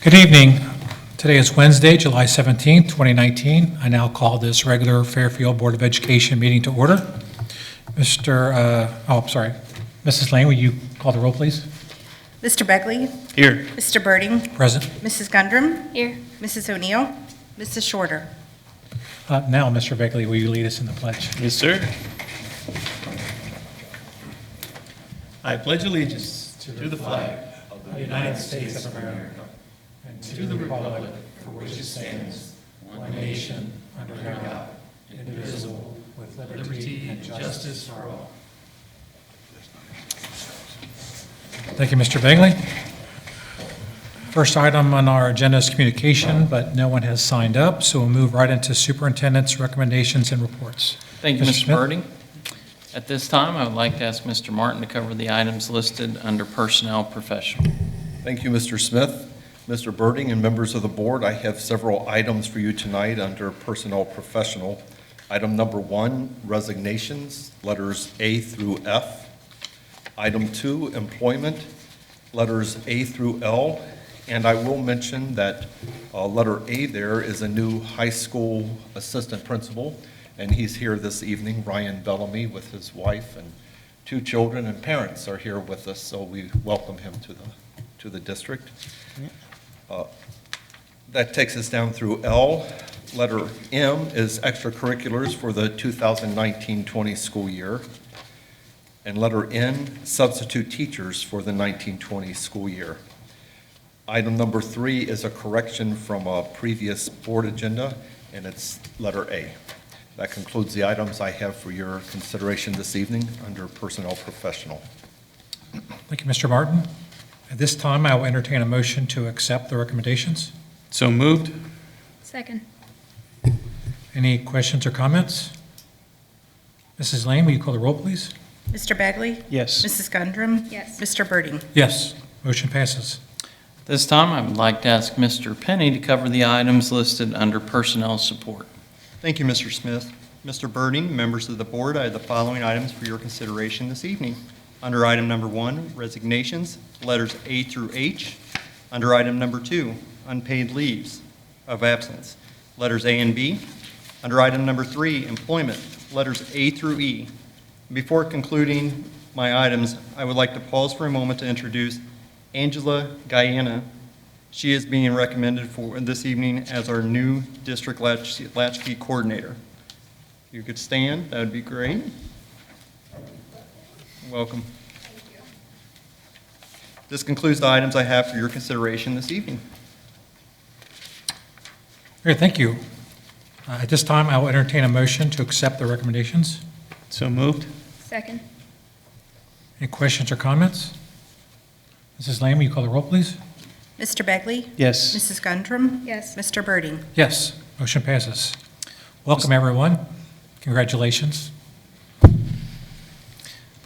Good evening. Today is Wednesday, July 17th, 2019. I now call this regular Fairfield Board of Education meeting to order. Mrs. Lane, will you call the roll, please? Mr. Begley? Here. Mr. Birding? Present. Mrs. Gundrum? Here. Mrs. O'Neill? Mrs. Shorter? Now, Mr. Begley, will you lead us in the pledge? Yes, sir. I pledge allegiance to the flag of the United States of America and to the republic for which it stands, one nation, under God, indivisible, with liberty and justice for all. Thank you, Mr. Begley. First item on our agenda is communication, but no one has signed up, so we'll move right into superintendent's recommendations and reports. Thank you, Mr. Smith? Birding. At this time, I would like to ask Mr. Martin to cover the items listed under Personnel Professional. Thank you, Mr. Smith. Mr. Birding and members of the board, I have several items for you tonight under Personnel Professional. Item number 1, resignations, letters A through F. Item 2, employment, letters A through L. And I will mention that letter A there is a new high school assistant principal, and he's here this evening, Ryan Bellamy, with his wife and 2 children, and parents are here with us, so we welcome him to the district. That takes us down through L. Letter M is extracurriculars for the 2019-20 school year. And letter N, substitute teachers for the 19-20 school year. Item number 3 is a correction from a previous board agenda, and it's letter A. That concludes the items I have for your consideration this evening under Personnel Professional. Thank you, Mr. Martin. At this time, I will entertain a motion to accept the recommendations. So moved. Second. Any questions or comments? Mrs. Lane, will you call the roll, please? Mr. Begley? Yes. Mrs. Gundrum? Yes. Mr. Birding? Yes, motion passes. This time, I would like to ask Mr. Penny to cover the items listed under Personnel Support. Thank you, Mr. Smith. Mr. Birding, members of the board, I have the following items for your consideration this evening. Under item number 1, resignations, letters A through H. Under item number 2, unpaid leaves of absence, letters A and B. Under item number 3, employment, letters A through E. Before concluding my items, I would like to pause for a moment to introduce Angela Guyana. She is being recommended for this evening as our new district latchkey coordinator. If you could stand, that would be great. Welcome. This concludes the items I have for your consideration this evening. Great, thank you. At this time, I will entertain a motion to accept the recommendations. So moved. Second. Any questions or comments? Mrs. Lane, will you call the roll, please? Mr. Begley? Yes. Mrs. Gundrum? Yes. Mr. Birding? Yes, motion passes. Welcome, everyone. Congratulations.